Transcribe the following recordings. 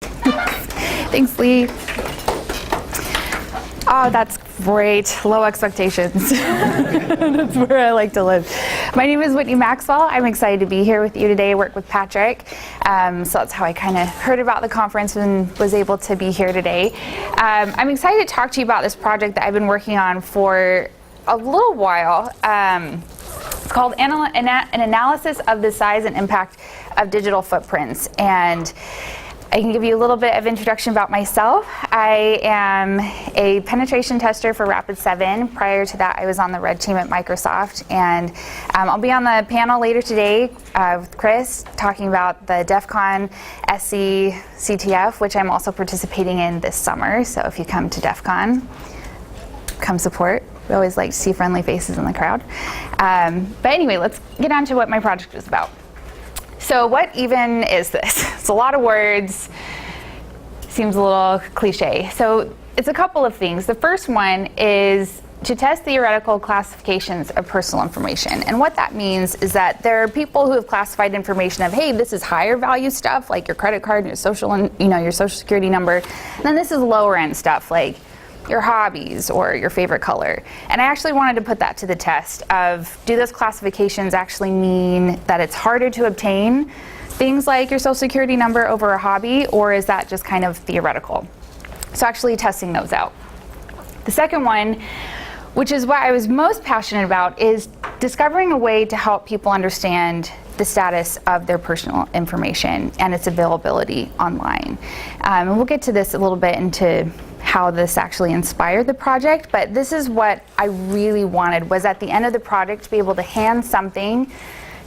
Thanks, Lee. Oh, that's great. Low expectations. That's where I like to live. My name is Whitney Maxwell. I'm excited to be here with you today. I work with Patrick. So that's how I kind of heard about the conference and was able to be here today. I'm excited to talk to you about this project that I've been working on for a little while. It's called an analysis of the size and impact of digital footprints. And I can give you a little bit of introduction about myself. I am a penetration tester for Rapid7. Prior to that, I was on the red team at Microsoft. And I'll be on the panel later today with Chris talking about the DEF CON SC CTF, which I'm also participating in this summer. So if you come to DEF CON, come support. We always like to see friendly faces in the crowd. But anyway, let's get on to what my project is about. So what even is this? It's a lot of words, seems a little cliche. So it's a couple of things. The first one is to test theoretical classifications of personal information. And what that means is that there are people who have classified information of, hey, this is higher value stuff, like your credit card and your your social security number. And then this is lower end stuff, like your hobbies or your favorite color. And I actually wanted to put that to the test of, do those classifications actually mean that it's harder to obtain things like your social security number over a hobby, or is that just kind of theoretical? So actually testing those out. The second one, which is what I was most passionate about, is discovering a way to help people understand the status of their personal information and its availability online. And we'll get to this a little bit into how this actually inspired the project, but this is what I really wanted, was at the end of the project to be able to hand something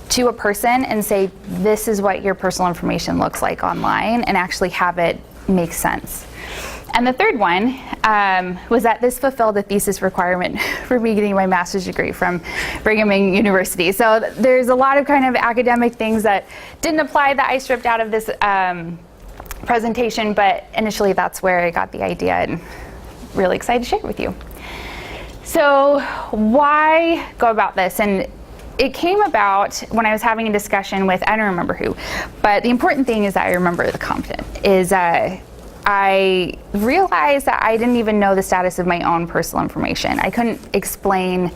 to a person and say, this is what your personal information looks like online, and actually have it make sense. And the third one was that this fulfilled a thesis requirement for me getting my master's degree from Brigham Young University. So there's a lot of kind of academic things that didn't apply that I stripped out of this presentation, but initially that's where I got the idea, and really excited to share it with you. So why go about this? And it came about when I was having a discussion with, I don't remember who, but the important thing is that I remember the content, is I realized that I didn't even know the status of my own personal information. I couldn't explain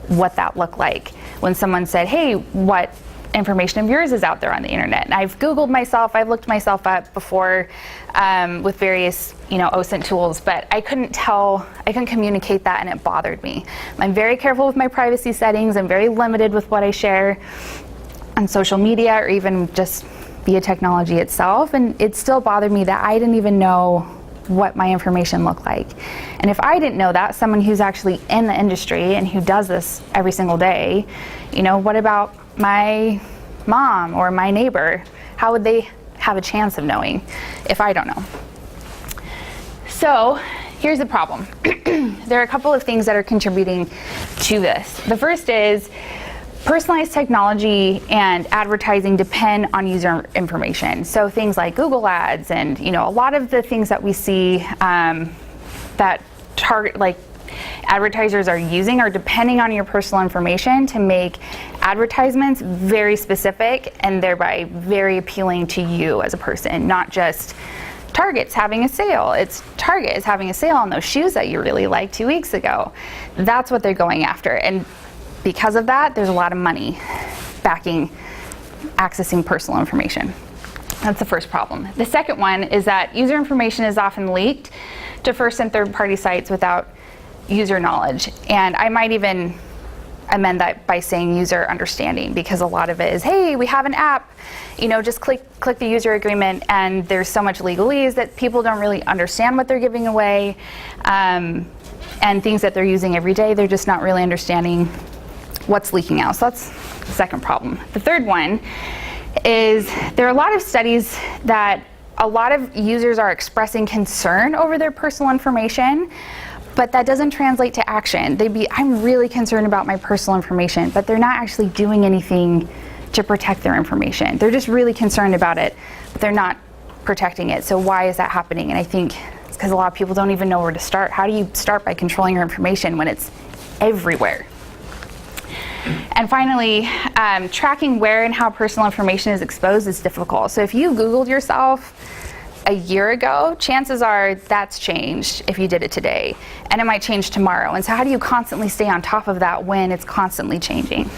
what that looked like when someone said, hey, what information of yours is out there on the internet? And I've Googled myself, I've looked myself up before with various OSINT tools, but I couldn't communicate that, and it bothered me. I'm very careful with my privacy settings. I'm very limited with what I share on social media or even just via technology itself, and it still bothered me that I didn't even know what my information looked like. And if I didn't know that, someone who's actually in the industry and who does this every single day, what about my mom or my neighbor? How would they have a chance of knowing if I don't know? So here's the problem. There are a couple of things that are contributing to this. The first is personalized technology and advertising depend on user information. So things like Google Ads and a lot of the things that we see that target, like advertisers are using, are depending on your personal information to make advertisements very specific and thereby very appealing to you as a person, not just Target's having a sale. It's Target is having a sale on those shoes that you really liked 2 weeks ago. That's what they're going after. And because of that, there's a lot of money backing accessing personal information. That's the first problem. The second one is that user information is often leaked to first and third party sites without user knowledge. And I might even amend that by saying user understanding, because a lot of it is, hey, we have an app, just click the user agreement, and there's so much legalese that people don't really understand what they're giving away, and things that they're using every day, they're just not really understanding what's leaking out. So that's the second problem. The third one is there are a lot of studies that a lot of users are expressing concern over their personal information, but that doesn't translate to action. I'm really concerned about my personal information, but they're not actually doing anything to protect their information. They're just really concerned about it, but they're not protecting it. So why is that happening? And I think it's because a lot of people don't even know where to start. How do you start by controlling your information when it's everywhere? And finally, tracking where and how personal information is exposed is difficult. So if you Googled yourself, a year ago, chances are that's changed if you did it today, and it might change tomorrow. And so how do you constantly stay on top of that when it's constantly changing?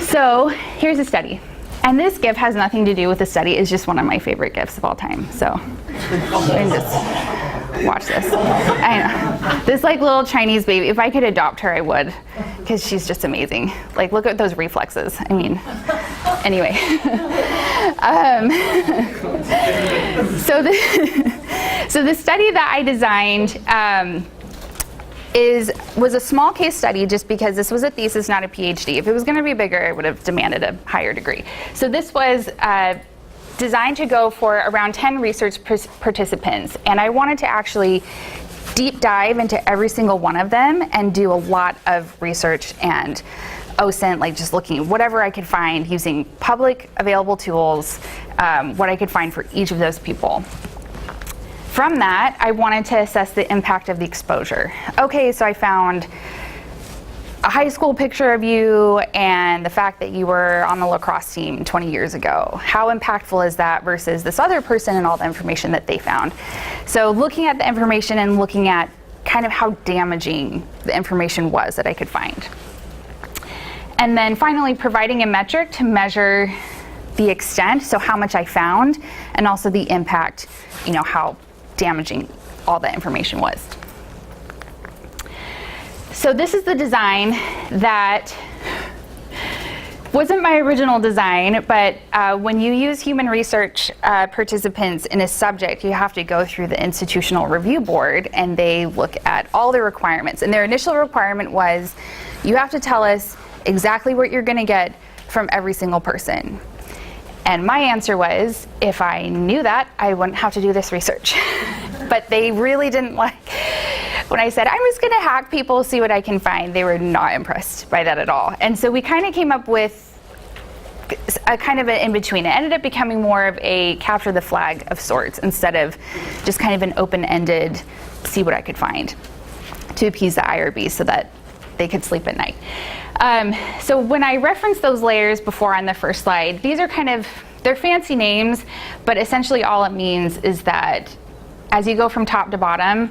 So here's a study. And this GIF has nothing to do with the study. It's just one of my favorite GIFs of all time. So you can just watch this. I know. This like little Chinese baby, if I could adopt her, I would, because she's just amazing. Like, look at those reflexes. I mean, anyway. So the study that I designed was a small case study, just because this was a thesis, not a PhD. If it was going to be bigger, I would have demanded a higher degree. So this was designed to go for around 10 research participants, and I wanted to actually deep dive into every single one of them and do a lot of research and OSINT, like just looking at whatever I could find using public available tools, what I could find for each of those people. From that, I wanted to assess the impact of the exposure. Okay, so I found a high school picture of you and the fact that you were on the lacrosse team 20 years ago. How impactful is that versus this other person and all the information that they found? So looking at the information and looking at kind of how damaging the information was that I could find. And then finally providing a metric to measure the extent, so how much I found, and also the impact, how damaging all the information was. So this is the design that wasn't my original design, but when you use human research participants in a subject, you have to go through the institutional review board, and they look at all the requirements. And their initial requirement was, you have to tell us exactly what you're going to get from every single person. And my answer was, if I knew that, I wouldn't have to do this research. But they really didn't like, when I said, I'm just gonna hack people, see what I can find, they were not impressed by that at all. And so we kind of came up with a kind of an in-between. It ended up becoming more of a capture the flag of sorts, instead of just kind of an open-ended, see what I could find, to appease the IRB so that they could sleep at night. So when I referenced those layers before on the first slide, these are they're fancy names, but essentially all it means is that as you go from top to bottom,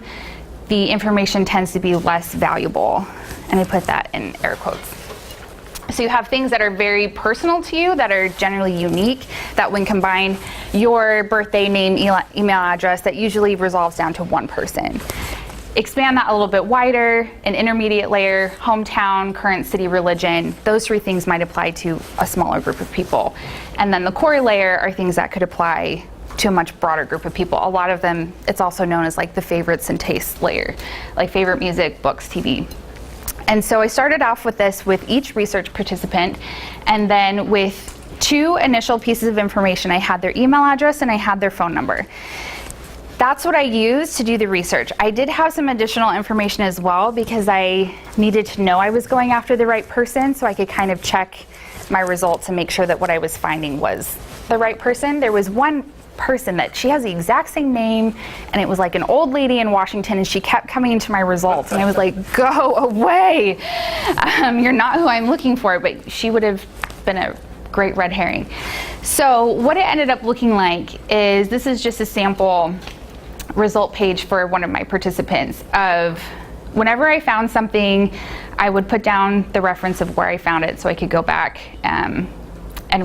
the information tends to be less valuable. And I put that in air quotes. So you have things that are very personal to you, that are generally unique, that when combined, your birthday, name, email address, that usually resolves down to one person. Expand that a little bit wider, an intermediate layer, hometown, current city, religion, those three things might apply to a smaller group of people. And then the core layer are things that could apply to a much broader group of people. A lot of them, it's also known as like the favorites and tastes layer, like favorite music, books, TV. And so I started off with this with each research participant, and then with two initial pieces of information. I had their email address and I had their phone number. That's what I used to do the research. I did have some additional information as well, because I needed to know I was going after the right person, so I could kind of check my results and make sure that what I was finding was the right person. There was one person that she has the exact same name, and it was like an old lady in Washington, and she kept coming into my results, and I was like, go away. You're not who I'm looking for, but she would have been a great red herring. So what it ended up looking like is, this is just a sample result page for one of my participants of whenever I found something, I would put down the reference of where I found it so I could go back and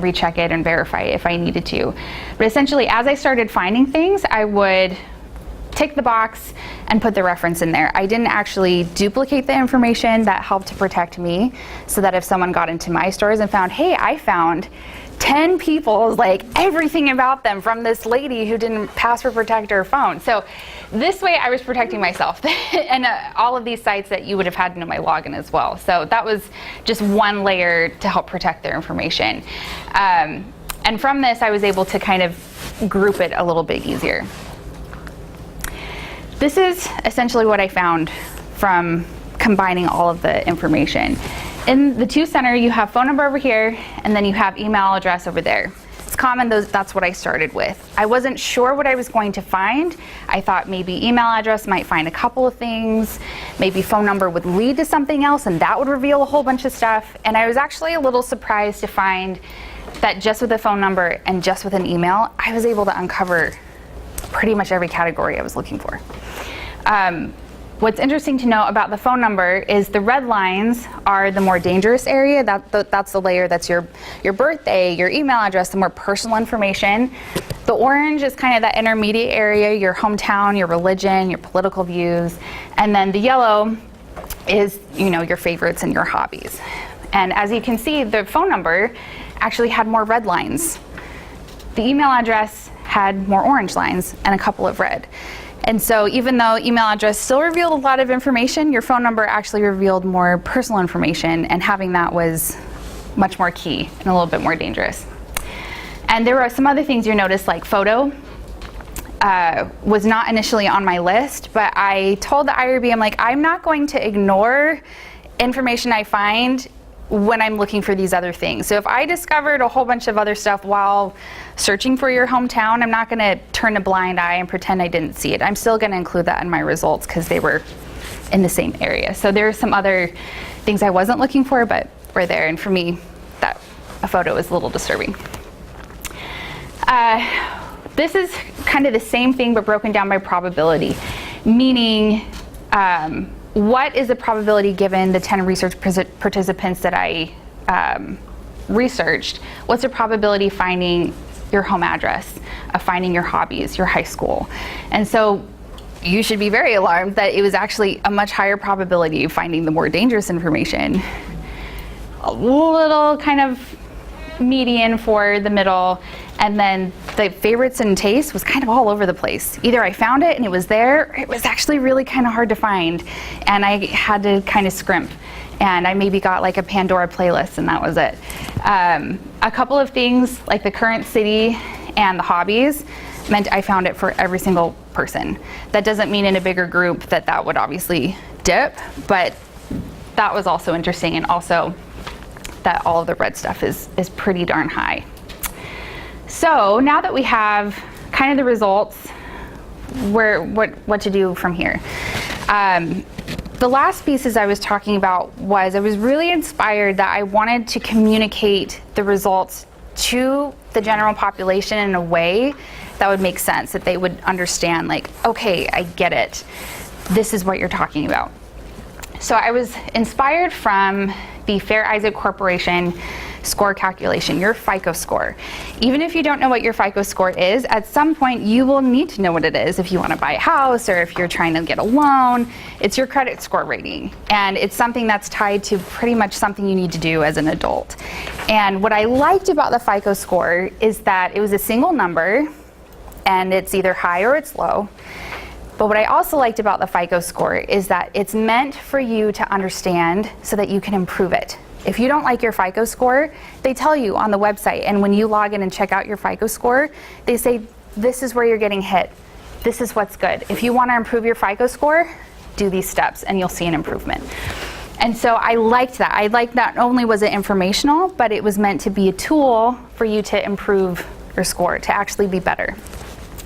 recheck it and verify it if I needed to. But essentially, as I started finding things, I would tick the box and put the reference in there. I didn't actually duplicate the information. That helped to protect me, so that if someone got into my stores and found, hey, I found 10 people, like everything about them from this lady who didn't password protect her phone. So this way I was protecting myself and all of these sites that you would have had to know my login as well. So that was just one layer to help protect their information. And from this, I was able to kind of group it a little bit easier. This is essentially what I found from combining all of the information. In the two center, you have phone number over here, and then you have email address over there. It's common, that's what I started with. I wasn't sure what I was going to find. I thought maybe email address might find a couple of things, maybe phone number would lead to something else, and that would reveal a whole bunch of stuff. And I was actually a little surprised to find that just with a phone number and just with an email, I was able to uncover pretty much every category I was looking for. What's interesting to know about the phone number is the red lines are the more dangerous area. That's the layer that's your birthday, your email address, the more personal information. The orange is kind of that intermediate area, your hometown, your religion, your political views. And then the yellow is, your favorites and your hobbies. And as you can see, the phone number actually had more red lines. The email address had more orange lines and a couple of red. And so even though email address still revealed a lot of information, your phone number actually revealed more personal information, and having that was much more key and a little bit more dangerous. And there were some other things you noticed, like photo was not initially on my list, but I told the IRB, I'm like, I'm not going to ignore information I find when I'm looking for these other things. So if I discovered a whole bunch of other stuff while searching for your hometown, I'm not going to turn a blind eye and pretend I didn't see it. I'm still going to include that in my results because they were in the same area. So there are some other things I wasn't looking for, but were there. And for me, that a photo is a little disturbing. This is kind of the same thing, but broken down by probability, meaning what is the probability given the 10 research participants that I researched? What's the probability finding your home address, of finding your hobbies, your high school? And so you should be very alarmed that it was actually a much higher probability of finding the more dangerous information. A little kind of median for the middle, and then the favorites and tastes was kind of all over the place. Either I found it and it was there, or it was actually really kind of hard to find, and I had to kind of scrimp. And I maybe got like a Pandora playlist, and that was it. A couple of things like the current city and the hobbies meant I found it for every single person. That doesn't mean in a bigger group that would obviously dip, but that was also interesting, and also that all of the red stuff is pretty darn high. So now that we have kind of the results, what to do from here. The last pieces I was talking about was I was really inspired that I wanted to communicate the results to the general population in a way that would make sense, that they would understand, like, okay, I get it. This is what you're talking about. So I was inspired from the Fair Isaac Corporation score calculation, your FICO score. Even if you don't know what your FICO score is, at some point you will need to know what it is if you want to buy a house or if you're trying to get a loan. It's your credit score rating, and it's something that's tied to pretty much something you need to do as an adult. And what I liked about the FICO score is that it was a single number, and it's either high or it's low. But what I also liked about the FICO score is that it's meant for you to understand so that you can improve it. If you don't like your FICO score, they tell you on the website, and when you log in and check out your FICO score, they say, this is where you're getting hit. This is what's good. If you want to improve your FICO score, do these steps and you'll see an improvement. And so I liked that. I liked not only was it informational, but it was meant to be a tool for you to improve your score, to actually be better.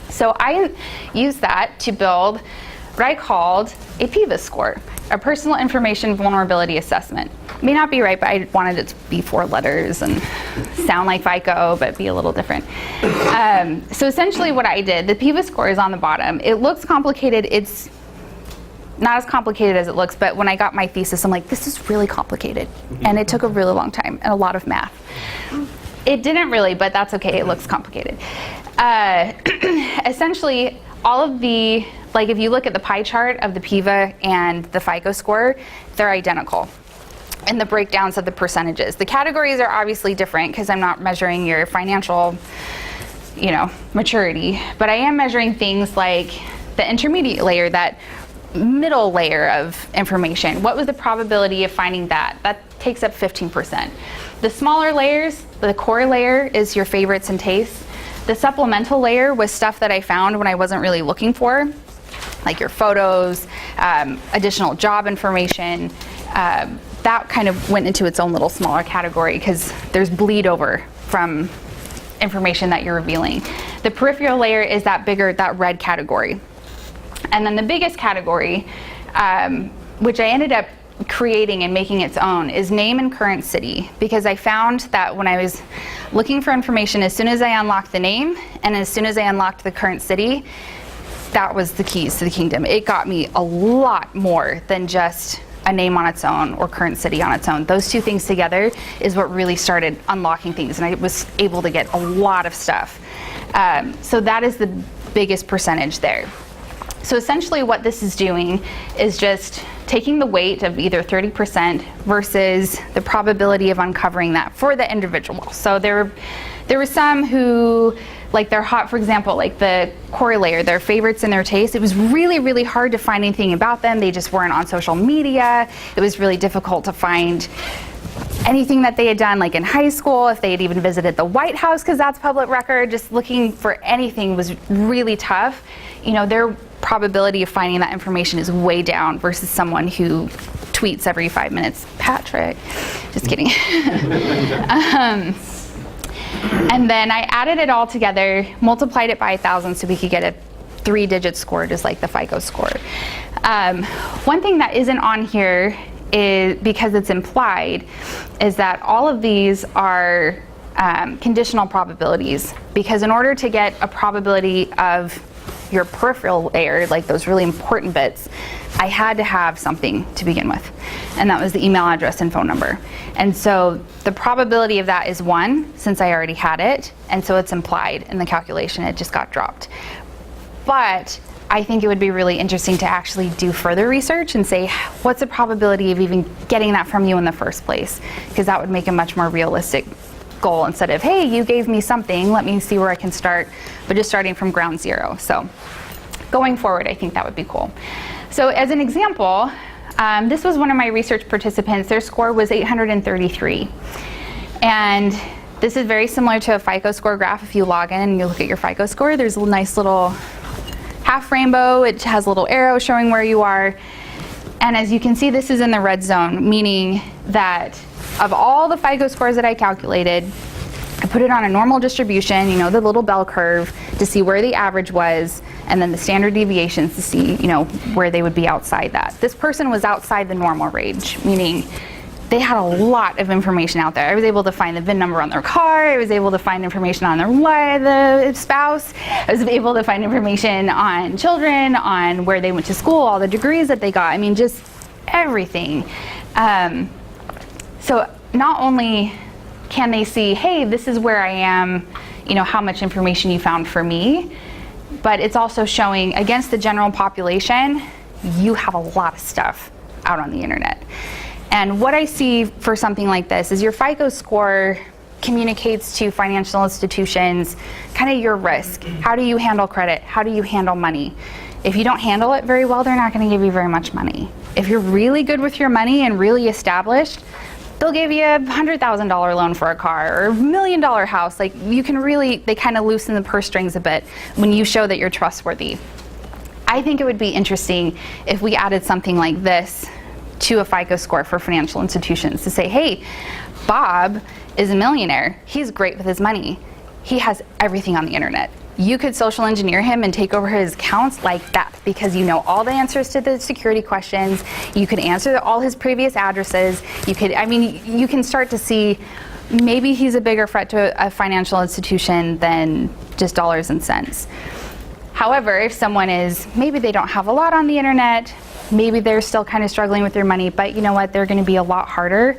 So I used that to build what I called a PIVA score, a personal information vulnerability assessment. It may not be right, but I wanted it to be 4 letters and sound like FICO, but be a little different. So essentially what I did, the PIVA score is on the bottom. It looks complicated. It's not as complicated as it looks, but when I got my thesis, I'm like, this is really complicated. And it took a really long time and a lot of math. It didn't really, but that's okay, it looks complicated. Essentially, all of the, like if you look at the pie chart of the PIVA and the FICO score, they're identical in the breakdowns of the percentages. The categories are obviously different because I'm not measuring your financial, maturity, but I am measuring things like the intermediate layer, that middle layer of information. What was the probability of finding that? That takes up 15%. The smaller layers, the core layer, is your favorites and tastes. The supplemental layer was stuff that I found when I wasn't really looking for, like your photos, additional job information. That kind of went into its own little smaller category because there's bleed over from information that you're revealing. The peripheral layer is that bigger, that red category. And then the biggest category, which I ended up creating and making its own is name and current city, because I found that when I was looking for information, as soon as I unlocked the name and as soon as I unlocked the current city, that was the keys to the kingdom. It got me a lot more than just a name on its own or current city on its own. Those two things together is what really started unlocking things, and I was able to get a lot of stuff. So that is the biggest percentage there. So essentially what this is doing is just taking the weight of either 30% versus the probability of uncovering that for the individual. So there were some who, like their hot, for example, like the core layer, their favorites and their taste, it was really, really hard to find anything about them. They just weren't on social media. It was really difficult to find anything that they had done, like in high school, if they had even visited the White House, because that's public record. Just looking for anything was really tough. You know, their probability of finding that information is way down versus someone who tweets every 5 minutes. Patrick, just kidding. And then I added it all together, multiplied it by 1,000 so we could get a 3-digit score, just like the FICO score. One thing that isn't on here is, because it's implied, is that all of these are conditional probabilities, because in order to get a probability of your peripheral layer, like those really important bits, I had to have something to begin with, and that was the email address and phone number. And so the probability of that is 1, since I already had it, and so it's implied in the calculation. It just got dropped. But I think it would be really interesting to actually do further research and say, what's the probability of even getting that from you in the first place? Because that would make a much more realistic goal, instead of, hey, you gave me something, let me see where I can start, but just starting from ground zero. So going forward, I think that would be cool. So as an example, this was one of my research participants. Their score was 833. And this is very similar to a FICO score graph. If you log in and you look at your FICO score, there's a nice little half rainbow. It has a little arrow showing where you are. And as you can see, this is in the red zone, meaning that of all the FICO scores that I calculated, I put it on a normal distribution, you know, the little bell curve, to see where the average was, and then the standard deviations to see, you know, where they would be outside that. This person was outside the normal range, meaning they had a lot of information out there. I was able to find the VIN number on their car. I was able to find information on the spouse. I was able to find information on children, on where they went to school, all the degrees that they got. I mean, just everything. So not only can they see, hey, this is where I am, you know, how much information you found for me, but it's also showing against the general population, you have a lot of stuff out on the internet. And what I see for something like this is your FICO score communicates to financial institutions kind of your risk. How do you handle credit? How do you handle money? If you don't handle it very well, they're not going to give you very much money. If you're really good with your money and really established, they'll give you a $100,000 loan for a car or $1 million house. Like, you can really, they kind of loosen the purse strings a bit when you show that you're trustworthy. I think it would be interesting if we added something like this to a FICO score for financial institutions to say, hey, Bob is a millionaire. He's great with his money. He has everything on the internet. You could social engineer him and take over his accounts like that, because you know all the answers to the security questions. You could answer all his previous addresses. You could, I mean, you can start to see maybe he's a bigger threat to a financial institution than just dollars and cents. However, if someone is, maybe they don't have a lot on the internet, maybe they're still kind of struggling with their money, but you know what, they're going to be a lot harder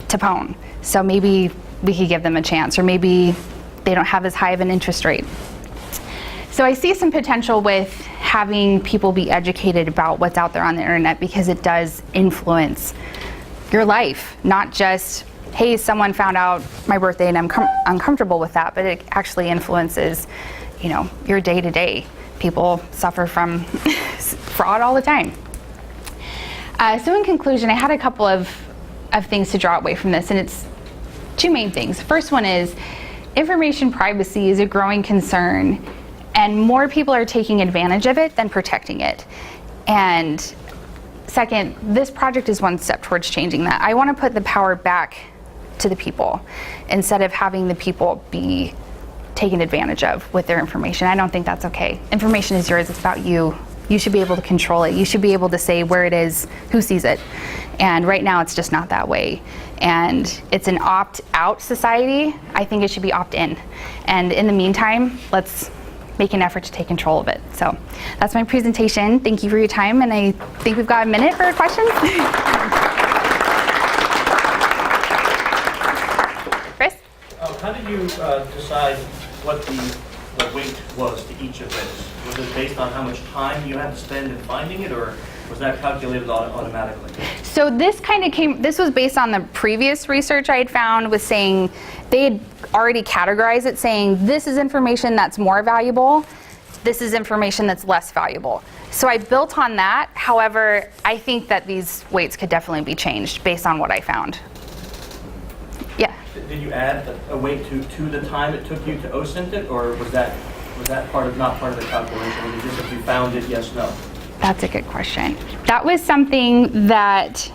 to pwn. So maybe we could give them a chance, or maybe they don't have as high of an interest rate. So I see some potential with having people be educated about what's out there on the internet, because it does influence your life, not just, hey, someone found out my birthday and I'm uncomfortable with that, but it actually influences, you know, your day-to-day. People suffer from fraud all the time. So in conclusion, I had a couple of things to draw away from this, and it's two main things. First one is information privacy is a growing concern, and more people are taking advantage of it than protecting it. And second, this project is one step towards changing that. I want to put the power back to the people instead of having the people be taken advantage of with their information. I don't think that's okay. Information is yours. It's about you You should be able to control it. You should be able to say where it is, who sees it. And right now it's just not that way. And it's an opt-out society. I think it should be opt-in. And in the meantime, let's make an effort to take control of it. So that's my presentation. Thank you for your time. And I think we've got a minute for questions. Chris? How did you decide what the weight was to each of those? Was it based on how much time you had to spend in finding it, or was that calculated automatically? So this this was based on the previous research I had found, was saying they had already categorized it, saying this is information that's more valuable, this is information that's less valuable. So I built on that. However, I think that these weights could definitely be changed based on what I found. Yeah. Did you add a weight to the time it took you to OSINT it, or was that not part of the calculation? Was it just if you found it, yes, no? That's a good question. That was something that,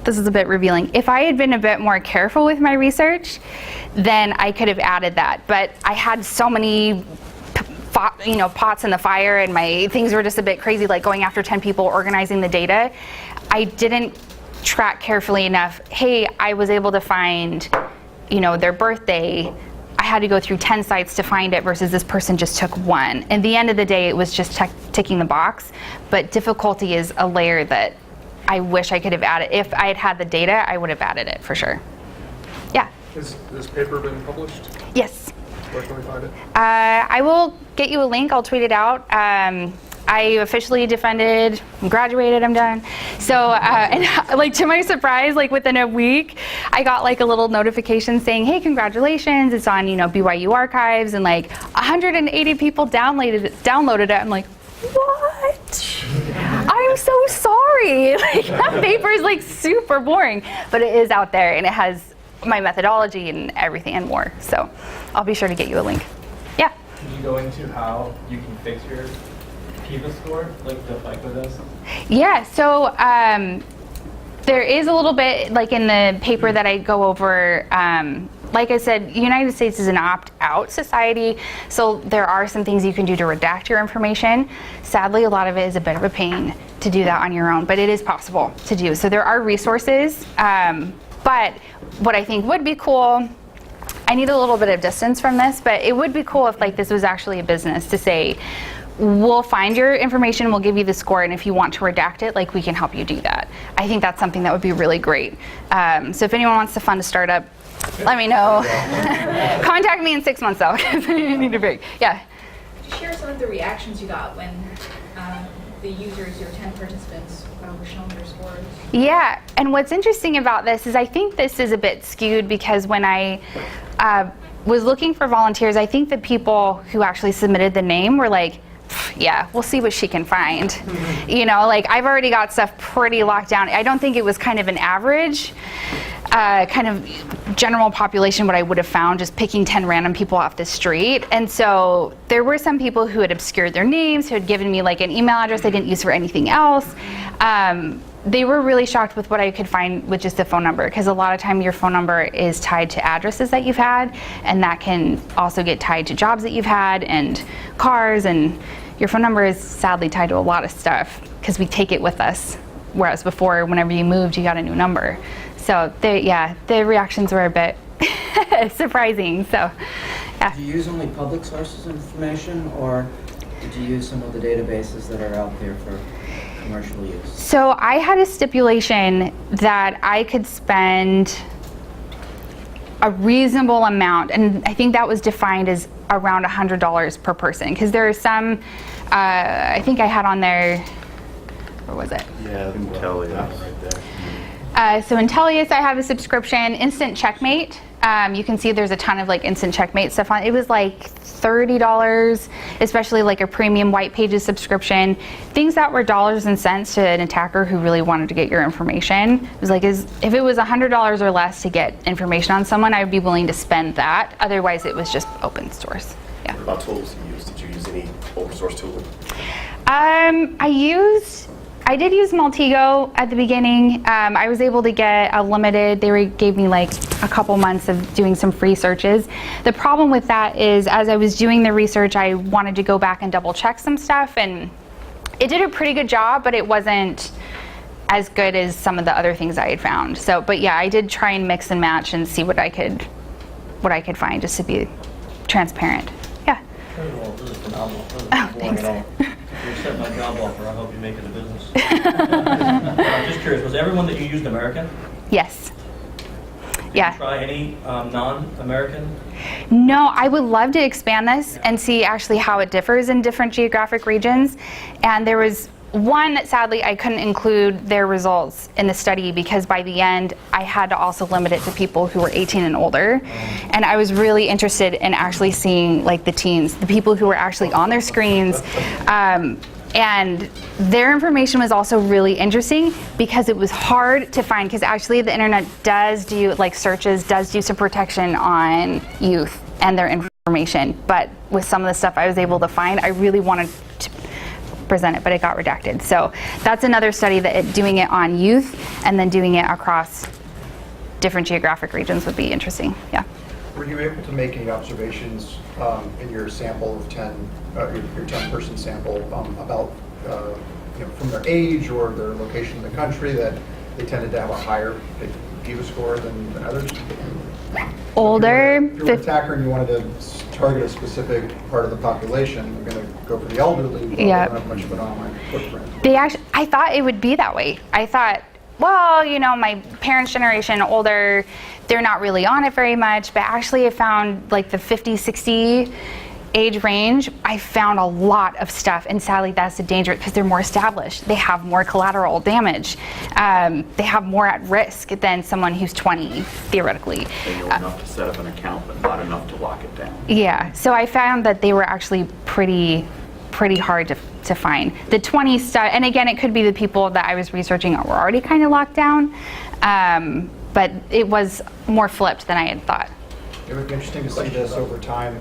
this is a bit revealing. If I had been a bit more careful with my research, then I could have added that. But I had so many pots in the fire, and my things were just a bit crazy, like going after 10 people, organizing the data. I didn't track carefully enough. Hey, I was able to find, their birthday. I had to go through 10 sites to find it versus this person just took one. At the end of the day, it was just ticking the box. But difficulty is a layer that I wish I could have added. If I had had the data, I would have added it for sure. Yeah. Has this paper been published? Yes. Where can we find it? I will get you a link. I'll tweet it out. I officially defended, graduated, I'm done. So, and to my surprise, within a week, I got a little notification saying, hey, congratulations, it's on, BYU archives, and 180 people downloaded it. I'm like, what? I'm so sorry. That paper is super boring, but it is out there, and it has my methodology and everything and more. So I'll be sure to get you a link. Yeah? Can you go into how you can fix your PIVA score, the FICO does? Yeah, so there is a little bit, in the paper that I go over, like I said, the United States is an opt-out society, so there are some things you can do to redact your information. Sadly, a lot of it is a bit of a pain to do that on your own, but it is possible to do. So there are resources, but what I think would be cool, I need a little bit of distance from this, but it would be cool if this was actually a business to say, we'll find your information, we'll give you the score, and if you want to redact it, we can help you do that. I think that's something that would be really great. So if anyone wants to fund a startup, let me know. Contact me in 6 months though, because I need a break. Yeah. Could you share some of the reactions you got when the users, your 10 participants, were shown their scores? Yeah, and what's interesting about this is I think this is a bit skewed, because when I was looking for volunteers, I think the people who actually submitted the name were like, yeah, we'll see what she can find. I've already got stuff pretty locked down. I don't think it was kind of an average, kind of general population what I would have found just picking 10 random people off the street. And so there were some people who had obscured their names, who had given me an email address they didn't use for anything else. They were really shocked with what I could find with just a phone number, because a lot of time your phone number is tied to addresses that you've had, and that can also get tied to jobs that you've had and cars, and your phone number is sadly tied to a lot of stuff because we take it with us, whereas before, whenever you moved, you got a new number. So the reactions were a bit surprising. So yeah. Did you use only public sources of information, or did you use some of the databases that are out there for commercial use? So I had a stipulation that I could spend a reasonable amount, and I think that was defined as around $100 per person, because there are some, I think I had on there, where was it? Yeah, Intellius. Right there. So Intellius, I have a subscription. Instant Checkmate, you can see there's a ton of Instant Checkmate stuff on. It was $30, especially a premium White Pages subscription. Things that were dollars and cents to an attacker who really wanted to get your information. It was if it was $100 or less to get information on someone, I would be willing to spend that. Otherwise, it was just open source. Yeah. What about tools you used? Did you use any open source tool? I I did use Maltego at the beginning. I was able to get a limited, gave me like a couple months of doing some free searches. The problem with that is as I was doing the research, I wanted to go back and double check some stuff, and it did a pretty good job, but it wasn't as good as some of the other things I had found. So, but yeah, I did try and mix and match and see what I could find, just to be transparent. Yeah. Well, this is phenomenal. This is Oh, boring thanks. at all. You accept my job offer, I hope you make it a business. I'm just curious, was everyone that you used American? Yes. Did Yeah. you try any non-American? No, I would love to expand this and see actually how it differs in different geographic regions. And there was one that sadly I couldn't include their results in the study because by the end I had to also limit it to people who were 18 and older. And I was really interested in actually seeing like the teens, the people who were actually on their screens. And their information was also really interesting because it was hard to find, because actually the internet does do, like searches, does do some protection on youth and their information. But with some of the stuff I was able to find, I really wanted to present it, but it got redacted. So that's another study that doing it on youth and then doing it across different geographic regions would be interesting. Yeah. Were you able to make any observations in your sample of 10, your 10-person sample about, from their age or their location in the country that they tended to have a higher PIVA score than others? Older. If you were an attacker and you wanted to target a specific part of the population, you're going to go for the elderly. But Yeah. They don't have much of an online footprint. They actually, I thought it would be that way. I thought, well, my parents' generation, older, they're not really on it very much, but actually I found like the 50, 60 age range, I found a lot of stuff, and sadly that's the danger because they're more established. They have more collateral damage. They have more at risk than someone who's 20, theoretically. They know enough to set up an account, but not enough to lock it down. Yeah, so I found that they were actually pretty hard to find. The 20 stuff, and again, it could be the people that I was researching were already kind of locked down, but it was more flipped than I had thought. It would be interesting to see this over time.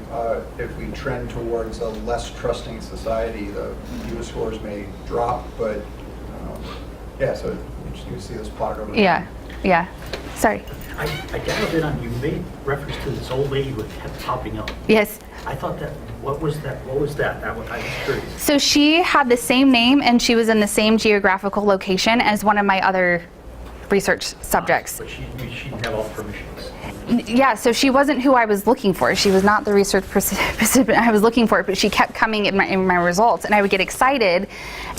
If we trend towards a less trusting society, the PIVA scores may drop, but so it's interesting to see this plotted over time. Yeah. Sorry. I dialed in on, you made reference to this old lady who kept popping up. Yes. I thought what was that? That one, I was curious. So she had the same name and she was in the same geographical location as one of my other research subjects. But she didn't have all the permissions. Yeah, so she wasn't who I was looking for. She was not the research participant I was looking for, but she kept coming in my results, and I would get excited,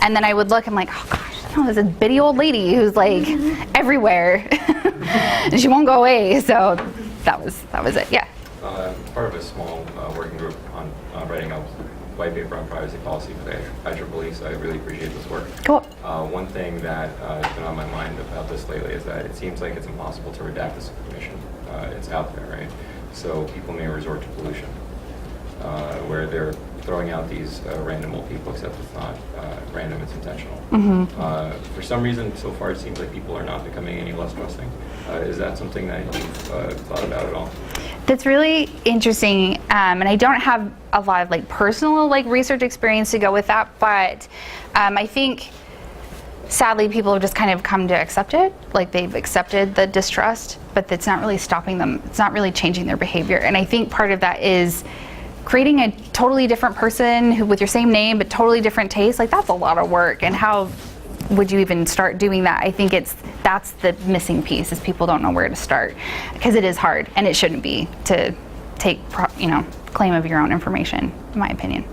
and then I would look, I'm like, oh gosh, no, there's a bitty old lady who's like everywhere, and she won't go away. So that was it. Yeah. Part of a small working group on writing a white paper on privacy policy for the IEEE, so I really appreciate this work. Cool. One thing that has been on my mind about this lately is that it seems like it's impossible to redact this information. It's out there, right? So people may resort to pollution, where they're throwing out these random old people, except it's not random, it's intentional. Mm-hmm. For some reason, so far it seems like people are not becoming any less trusting. Is that something that you've thought about at all? That's really interesting, and I don't have a lot of personal research experience to go with that, but I think sadly people have just kind of come to accept it. They've accepted the distrust, but it's not really stopping them. It's not really changing their behavior, and I think part of that is creating a totally different person with your same name but totally different taste. That's a lot of work, and how would you even start doing that? I think that's the missing piece, is people don't know where to start, because it is hard, and it shouldn't be to take claim of your own information, in my opinion.